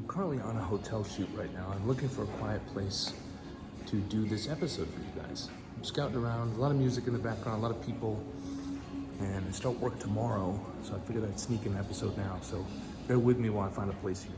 I'm currently on a hotel shoot right now. I'm looking for a quiet place to do this episode for you guys. I'm scouting around, a lot of music in the background, a lot of people, and I start work tomorrow, so I figured I'd sneak an episode now. So bear with me while I find a place here.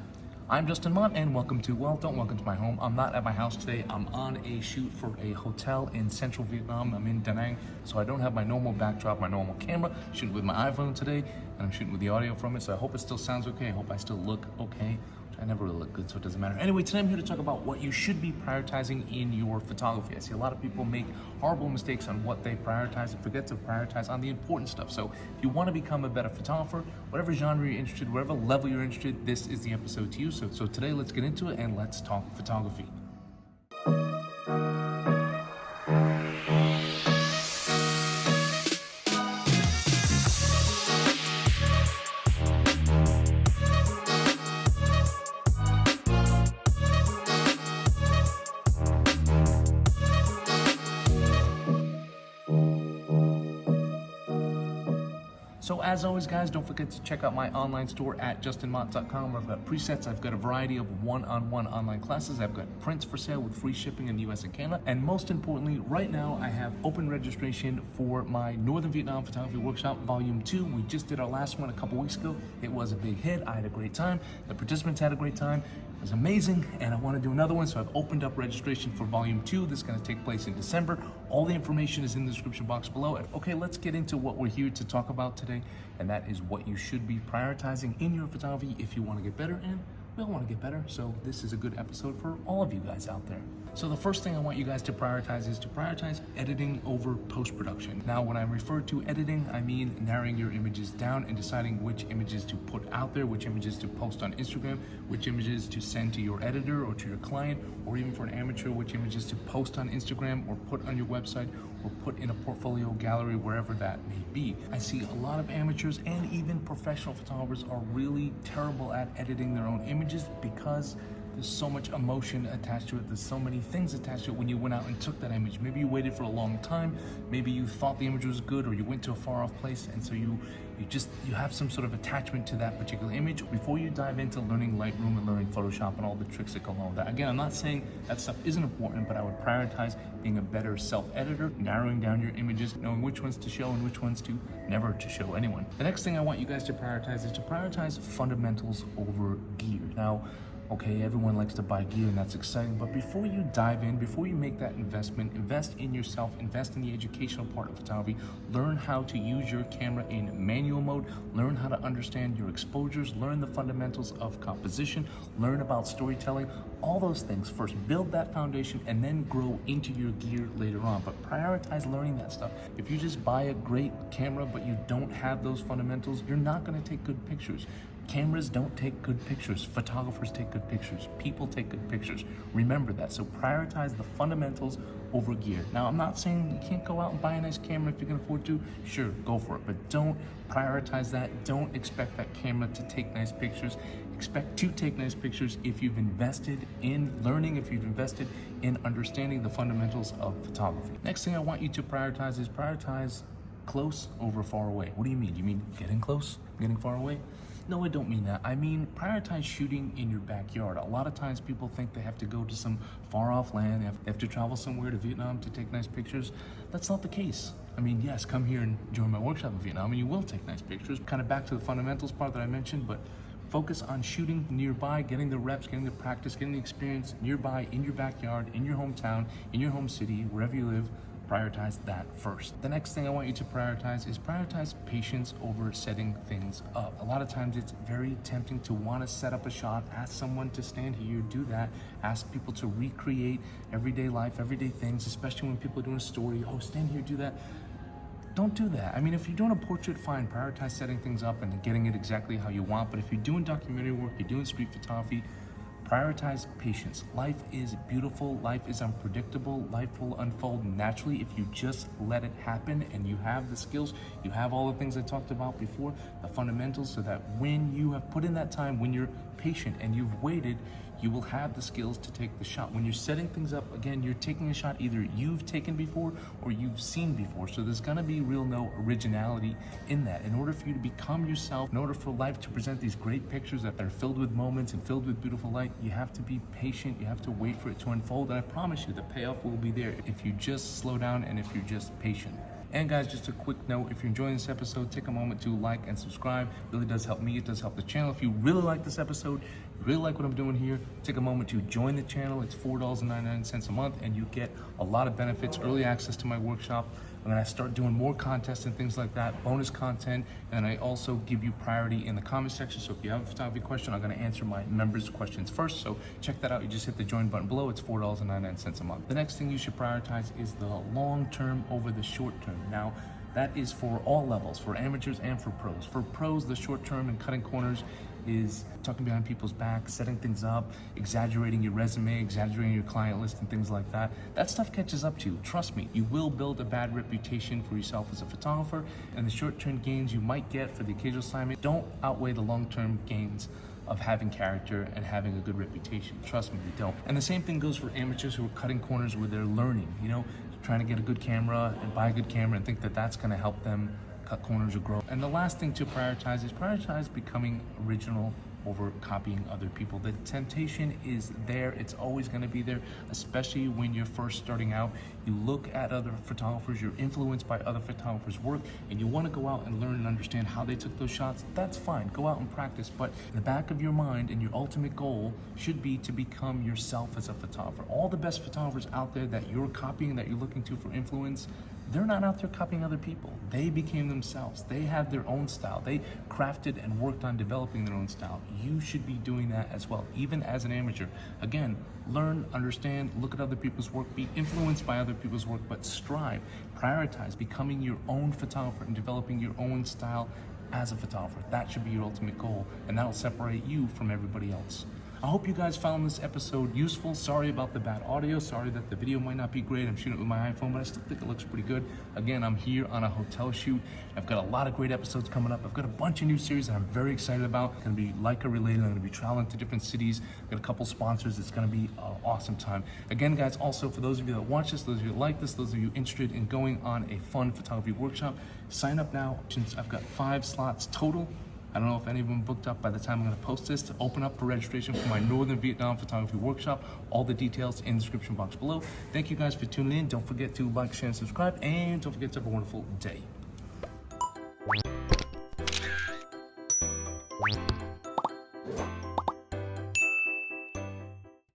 I'm Justin Mott, and welcome to my home. I'm not at my house today. I'm on a shoot for a hotel in central Vietnam. I'm in Da Nang, so I don't have my normal backdrop, my normal camera. I'm shooting with my iPhone today, and I'm shooting with the audio from it, so I hope it still sounds okay. I hope I still look okay. I never really look good, so it doesn't matter. Anyway, today I'm here to talk about what you should be prioritizing in your photography. I see a lot of people make horrible mistakes on what they prioritize and forget to prioritize on the important stuff. So if you want to become a better photographer, whatever genre you're interested, whatever level you're interested, this is the episode to you. So today let's get into it and let's talk photography. So as always, guys, don't forget to check out my online store at justinmott.com, where I've got presets. I've got a variety of one-on-one online classes. I've got prints for sale with free shipping in the US and Canada. And most importantly, right now I have open registration for my Northern Vietnam Photography Workshop Volume 2. We just did our last one a couple weeks ago. It was a big hit. I had a great time. The participants had a great time. It was amazing, and I want to do another one, so I've opened up registration for Volume 2. This is going to take place in December. All the information is in the description box below. Okay, let's get into what we're here to talk about today, and that is what you should be prioritizing in your photography if you want to get better, and we all want to get better, so this is a good episode for all of you guys out there. So the first thing I want you guys to prioritize is to prioritize editing over post-production. Now, when I refer to editing, I mean narrowing your images down and deciding which images to put out there, which images to post on Instagram, which images to send to your editor or to your client, or even for an amateur, which images to post on Instagram or put on your website or put in a portfolio gallery, wherever that may be. I see a lot of amateurs and even professional photographers are really terrible at editing their own images because there's so much emotion attached to it. There's so many things attached to it when you went out and took that image. Maybe you waited for a long time. Maybe you thought the image was good, or you went to a far off place, and so you have some sort of attachment to that particular image. Before you dive into learning Lightroom and learning Photoshop and all the tricks that go along with that, again, I'm not saying that stuff isn't important, but I would prioritize being a better self-editor, narrowing down your images, knowing which ones to show and which ones to never to show anyone. The next thing I want you guys to prioritize is to prioritize fundamentals over gear. Now, okay, everyone likes to buy gear, and that's exciting, but before you dive in, before you make that investment, invest in yourself, invest in the educational part of photography, learn how to use your camera in manual mode, learn how to understand your exposures, learn the fundamentals of composition, learn about storytelling, all those things first. Build that foundation and then grow into your gear later on, but prioritize learning that stuff. If you just buy a great camera but you don't have those fundamentals, you're not going to take good pictures. Cameras don't take good pictures. Photographers take good pictures. People take good pictures. Remember that. So prioritize the fundamentals over gear. Now, I'm not saying you can't go out and buy a nice camera if you can afford to. Sure, go for it. But don't prioritize that. Don't expect that camera to take nice pictures. Expect to take nice pictures if you've invested in learning, if you've invested in understanding the fundamentals of photography. Next thing I want you to prioritize is prioritize close over far away. What do you mean? You mean getting close, getting far away? No, I don't mean that. I mean prioritize shooting in your backyard. A lot of times people think they have to go to some far off land, they have to travel somewhere to Vietnam to take nice pictures. That's not the case. I mean, yes, come here and join my workshop in Vietnam and you will take nice pictures. Kind of back to the fundamentals part that I mentioned, but focus on shooting nearby, getting the reps, getting the practice, getting the experience nearby, in your backyard, in your hometown, in your home city, wherever you live. Prioritize that first. The next thing I want you to prioritize is prioritize patience over setting things up. A lot of times it's very tempting to want to set up a shot, ask someone to stand here, do that, ask people to recreate everyday life, everyday things, especially when people are doing a story, oh, stand here, do that. Don't do that. I mean, if you're doing a portrait, fine, prioritize setting things up and getting it exactly how you want, but if you're doing documentary work, you're doing street photography, prioritize patience. Life is beautiful, life is unpredictable, life will unfold naturally if you just let it happen and you have the skills, you have all the things I talked about before, the fundamentals, so that when you have put in that time, when you're patient and you've waited, you will have the skills to take the shot. When you're setting things up, again, you're taking a shot either you've taken before or you've seen before. So there's gonna be no originality in that. In order for you to become yourself, in order for life to present these great pictures that are filled with moments and filled with beautiful light, you have to be patient, you have to wait for it to unfold, and I promise you the payoff will be there if you just slow down and if you're just patient. And guys, just a quick note, if you're enjoying this episode, take a moment to like and subscribe. It really does help me, it does help the channel. If you really like this episode, you really like what I'm doing here, take a moment to join the channel. It's $4.99 a month and you get a lot of benefits, early access to my workshop. I'm gonna start doing more contests and things like that, bonus content, and I also give you priority in the comment section. So if you have a photography question, I'm gonna answer my members' questions first. So check that out. You just hit the join button below. It's $4.99 a month. The next thing you should prioritize is the long term over the short term. Now, that is for all levels, for amateurs and for pros. For pros, the short term and cutting corners is talking behind people's backs, setting things up, exaggerating your resume, exaggerating your client list and things like that. That stuff catches up to you. Trust me, you will build a bad reputation for yourself as a photographer, and the short-term gains you might get for the occasional assignment don't outweigh the long-term gains of having character and having a good reputation. Trust me, they don't. And the same thing goes for amateurs who are cutting corners where they're learning, trying to get a good camera and buy a good camera and think that that's gonna help them cut corners or grow. And the last thing to prioritize is prioritize becoming original over copying other people. The temptation is there, it's always gonna be there, especially when you're first starting out. You look at other photographers, you're influenced by other photographers' work, and you wanna go out and learn and understand how they took those shots. That's fine, go out and practice, but in the back of your mind and your ultimate goal should be to become yourself as a photographer. All the best photographers out there that you're copying, that you're looking to for influence, they're not out there copying other people. They became themselves. They have their own style. They crafted and worked on developing their own style. You should be doing that as well, even as an amateur. Again, learn, understand, look at other people's work, be influenced by other people's work, but strive, prioritize becoming your own photographer and developing your own style as a photographer. That should be your ultimate goal, and that'll separate you from everybody else. I hope you guys found this episode useful. Sorry about the bad audio. Sorry that the video might not be great. I'm shooting it with my iPhone, but I still think it looks pretty good. Again, I'm here on a hotel shoot. I've got a lot of great episodes coming up. I've got a bunch of new series that I'm very excited about. It's gonna be Leica related. I'm gonna be traveling to different cities. I've got a couple sponsors. It's gonna be an awesome time. Again, guys, also for those of you that watch this, those of you that like this, those of you interested in going on a fun photography workshop, sign up now. Since I've got 5 slots total. I don't know if any of them booked up by the time I'm gonna post this, to open up for registration for my Northern Vietnam Photography Workshop. All the details in the description box below. Thank you guys for tuning in. Don't forget to like, share, and subscribe, and don't forget to have a wonderful day.